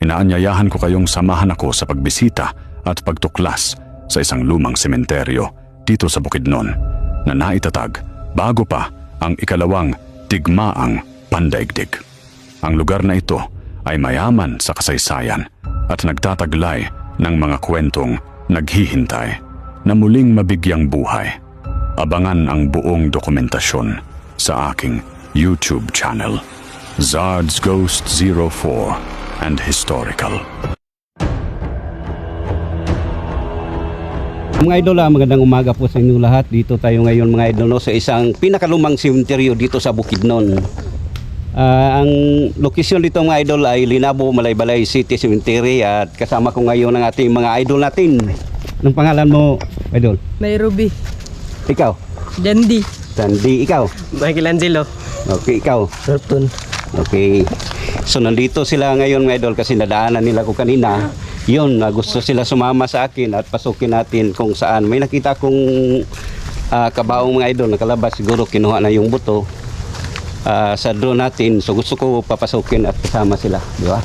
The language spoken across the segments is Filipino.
inaanyayahan ko kayong samahan ako sa pagbisita at pagtuklas sa isang lumang sementeryo dito sa Bukidnon na naitatag bago pa ang ikalawang digmaang pandaigdig. Ang lugar na ito ay mayaman sa kasaysayan at nagtataglay ng mga kwentong naghihintay na muling mabigyang buhay. Abangan ang buong dokumentasyon sa aking YouTube channel, Zard's Ghost 04 and Historical. Mga idol, magandang umaga po sa inyo lahat. Dito tayo ngayon mga idol sa isang pinakalumang sementeryo dito sa Bukidnon. Ang lokasyon dito mga idol ay Linabo, Malaybalay City Cemetery at kasama ko ngayon ang ating mga idol natin. Anong pangalan mo, idol? Nairobi. Ikaw? Jandi. Sandy, ikaw? Michelangelo. Okay, ikaw? Norton. Okay. So nandito sila ngayon mga idol kasi nadaanan nila ko kanina. Yun, gusto sila sumama sa akin at pasukin natin kung saan. May nakita kong kabaong mga idol nakalabas, siguro kinuha na yung buto sa drone natin. So gusto ko papasukin at kasama sila, di ba?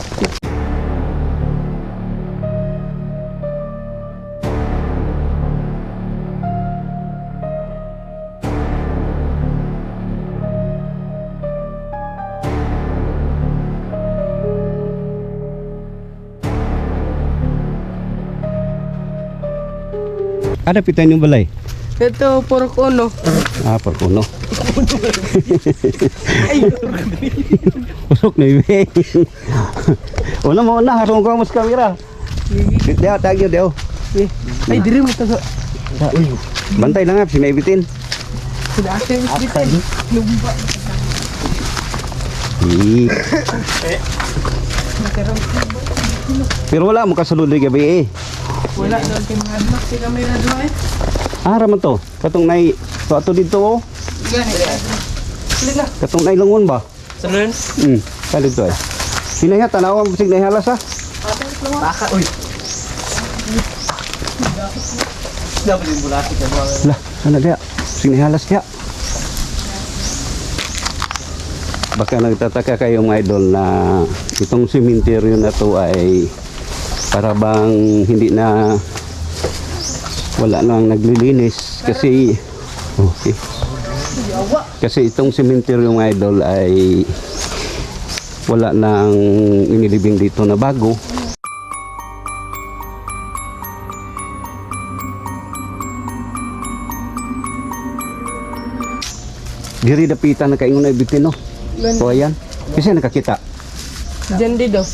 Ada pitan yung balay? Ito, pork uno. Porkuno. Usok na ibe. Una mo na, harong ko mas kamera. Deo, tagyo, deo. Ay, diri mo taga. Bantay lang nga, sinaibitin. Sila atin, bitin. Lumba. Pero wala mo kasulod ng gabi eh. Wala doon tinadmak si kamera doon eh. Raman to. Katong nai, so ato dito oh. Gani. Sili na. Katong nai lungon ba? Salun? Kali to eh. Sinaya tanawang bisig nahihalas ha. Baka, uy. Dapat yung bulati ka mga. Lah, sana dia. Bisig nahihalas dia. Baka nagtataka kayo mga idol na itong sementeryo na to ay para bang hindi na wala nang naglilinis kasi okay. Kasi itong sementeryo mga idol ay wala nang inilibing dito na bago. Diri dapitan na kaingon na ibitin no. So ayan, kasi nakakita. Jandi daw.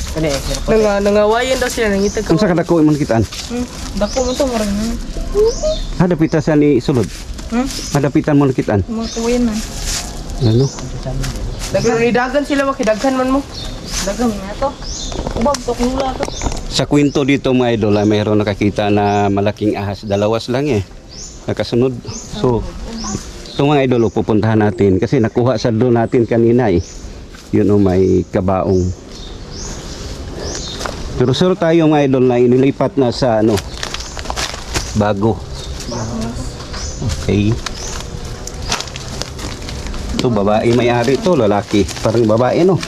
Nangawayan daw sila, nangitag Kung sa kadako imong kitaan? Dako mo to, marang. Hadapitan sa ni sulod. Hadapitan mo nakitaan. Mga kawayan man. Ano? Dagan sila, makidaghan man mo. Dagan na to. Ubab to, kumula to. Sa kwento dito mga idol, mayroon nakakita na malaking ahas. Dalawas lang eh. Nakasunod. So, ito mga idol, pupuntahan natin. Kasi nakuha sa doon natin kanina eh. Yun may kabaong. Pero sure tayo mga idol na inilipat na sa ano, bago. Okay. Ito babae may-ari to, lalaki. Parang babae no?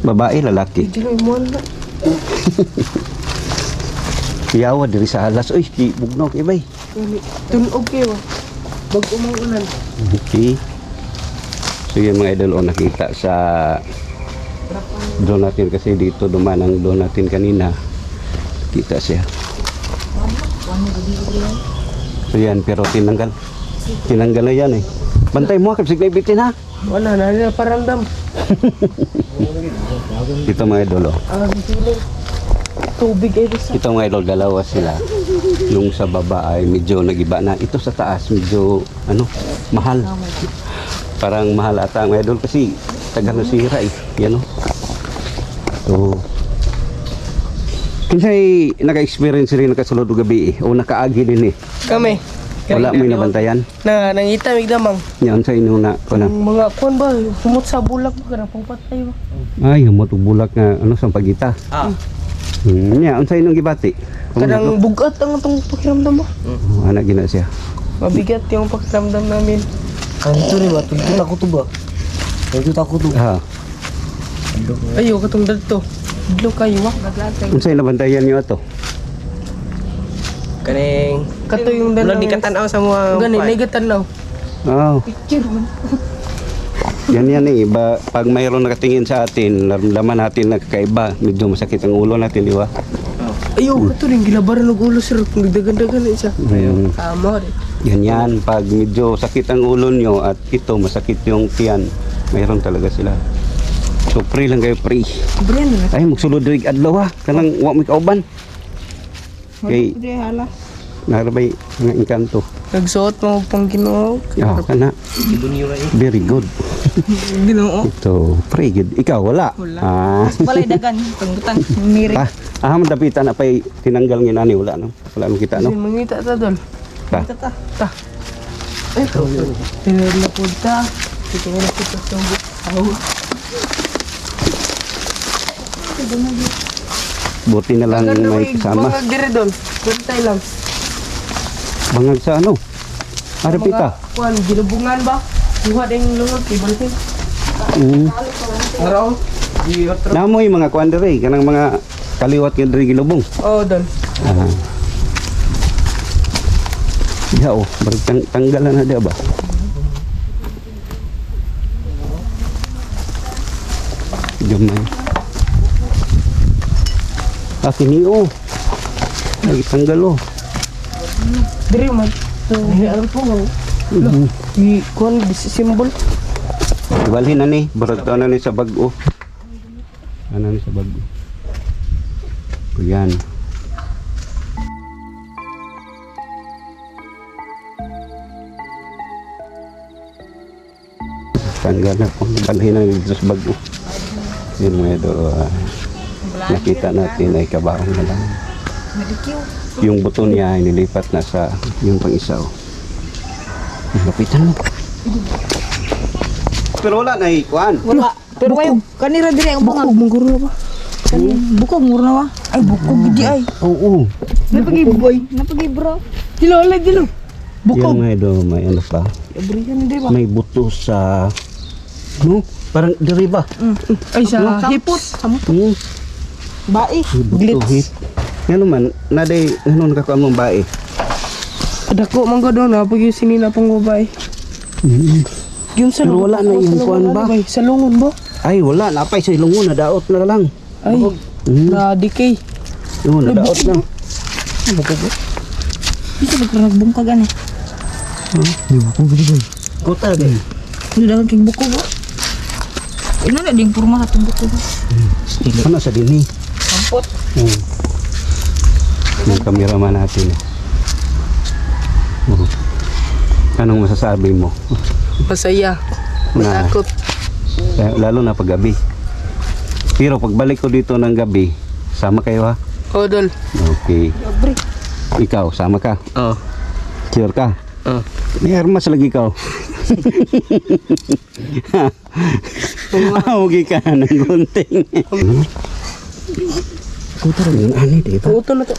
Babae, lalaki. Kiyawa diri sa alas. Uy, bugnog ibay. Tunog kayo. Bag umuulan. Okay. So yun mga idol, nakita sa drone natin kasi dito duman ang drone natin kanina. Kita siya. So yan, pero tinanggal. Tinanggal na yan eh. Bantay mo, kapsig na ibitin ha. Wala na nila paramdam. Dito mga idol Tubig ay bisa. Ito mga idol, dalawa sila. Yung sa baba ay medyo nagiba na. Ito sa taas, medyo ano, mahal. Parang mahal ata mga idol kasi tagal na sira eh. Yan o. So, kinsay naka-experience rin nakasulod o gabi eh. O nakaagi din eh. Kami. Wala mo nabantayan. Nangita mig damang. Yan sa inyo na. Kuna. Mga kuan ba, humot sa bulak ba kana pangpatay ba. Ay, humot og bulak nga ano sa pagita. Nya, unsay inong gibati? Kadang bugat ang atong pakiramdam ba. Anak gina siya. Mabigat yung pakiramdam namin. Kanto rin ba? Tuntut ako to ba? Tuntut ako to. Ha. Ayo katong dadto. Dilo kayo wa. Naglatay. Unsay nabantayan niyo ato? Kaning Kato yung dalaw. Ulan di katanaw sa mga Gani negatan law. Oh. Picture man. Yan eh. Pag mayroon nakatingin sa atin, naramdaman natin na kakaiba. Medyo masakit ang ulo natin, di ba? Ayo kato ning gilabaran og ulo sir. Kung dagan-dagan na siya. Tama rin. Ganyan, pag medyo sakit ang ulo nyo at ito, masakit yung tiyan, mayroon talaga sila. So, pray lang kayo, pray. Brian na. Ay, magsulod rig adlaw ha. Kanang wa may kauban. Kay, hala. narabay nga inkanto. Nagsuot mo pang Ginoo. Ah, kana. Very good. Ginoo. So, pray good. Ikaw, wala. Ah, Balay dagan, panggutan, miri. man dapitan na pa'y tinanggal nga nani, wala no? Wala mo kita, Kasi no? mangita ta dol. Ta. Ta. Ito. Tinir na punta. Tinir na punta sa bukaw. Buti na lang may kasama. Bangag dire dol. Bantay lang. Bangag sa ano? Arapita. Kuan, ginubungan ba? Buha din lungod kay Balsing. Araw. Di otro. Namoy mga kuandere, kanang mga kaliwat nga diri gilubong. Oh, dol. Ah. Ya oh, tanggalan na dia ba? Gamay. Kini oh. Lagi tanggal oh. Dire man. So, alam po nga. Di kuan di symbol. Ibalhin na ni, barag to na ni sa bag-o. Ano ni sa bag-o. Yan. Tanggal na po. Balhin na dito sa bag-o. Yun mga do. Nakita natin ay kabaong na lang. Yung buto niya ay nilipat na sa yung pang-isa. Oh. Lapitan mo. Pero wala na ikuan. Wala. Pero kayo, kanira dire ang bangag. Mangguro ba? Bukog mura na wa. Ay bukog gidi ay. Oo. Napagi boy, napagi bro. Dilo ulit dilo. Yan mga do, may ano pa. Abrihan di ba? May buto sa no? Parang diri ba? Ay sa hips. Hmm. Bai. Buto hit. Yan naman, naday ano nakakuan mong bae. Dako man gado na pag yung sinina pang babae. Yung sa Pero wala na yung kuan ba? Sa lungon ba? Ay wala, napay sa ilungon na daot na lang. Ay, na decay. Yun, na daot na. Ito nagragbong ka gani. Kota gay. Ano dagan king bukog ba? Ina na ding purma sa tong bukog. Ano sa dini? Sampot. Yung kameraman natin. Anong masasabi mo? Masaya. Na, Matakot. lalo na pag gabi. Pero pagbalik ko dito ng gabi, sama kayo ha? Oh, dol. Okay. Abre. Ikaw, sama ka? Oh. Sure ka? Oh. May armas lagi ikaw. Huwag ka ng gunting. Kuta rin yung ani, di ba? Puto na to.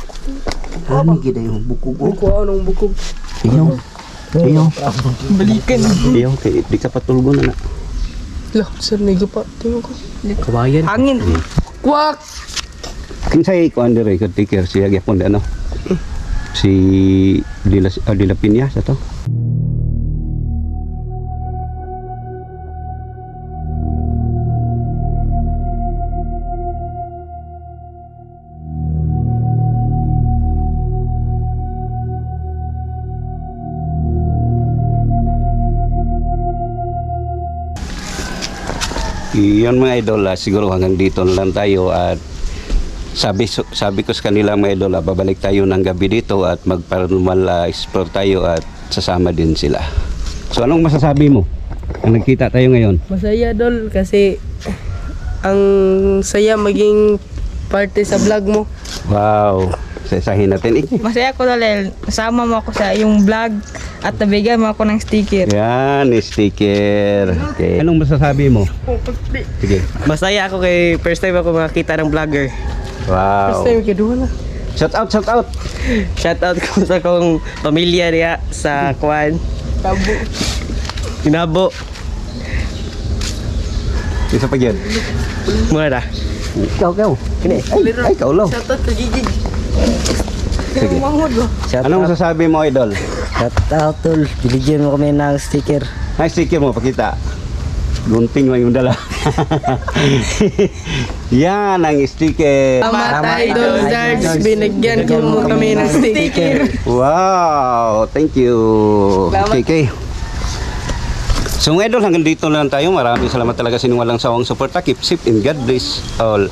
Ani gida yung bukog. Kuha anong bukog. Iyaw. Iyaw. Balikan. Iyaw, kaya di ka patulgo na na. Lah, sir, nigo pa. Tingnan ko. Kabayan. Hangin. Kwak! Kinsay ko andere ko tiker siya gyapon ano. Si Dila Pinya sa to. Iyon mga idol, siguro hanggang dito na lang tayo at sabi ko sa kanila mga idol, babalik tayo ng gabi dito at mag-paranormal explore tayo at sasama din sila. So anong masasabi mo? Ang nagkita tayo ngayon? Masaya, dol, kasi ang saya maging parte sa vlog mo. Wow! Sasahin natin. Masaya ko dahil nasama mo ako sa iyong vlog at nabigyan mo ako ng sticker. Yan, sticker. Okay. Anong masasabi mo? Sige. Masaya ako kay first time ako makakita ng vlogger. Wow! First time, kedua na. Shout out, shout out! Shout out ko sa kong pamilya niya sa Kwan. Tabo. Inabo. Isa pa yun. Mura na. Ikaw. Ay, ikaw lo. Shoutout ka Gigig. Sige. Anong masasabi mo, idol? Shout out tol, binigyan mo kami ng sticker. Ay, sticker mo, pakita. Gunting lang yung dala. Yan ang sticker. Salamat Idol Darts, binigyan ko mo kami ng sticker. Wow, thank you. Salamat. Okay. So mga idol, hanggang dito lang tayo. Maraming salamat talaga sa inyong walang sawang suporta. Keep safe and God bless all.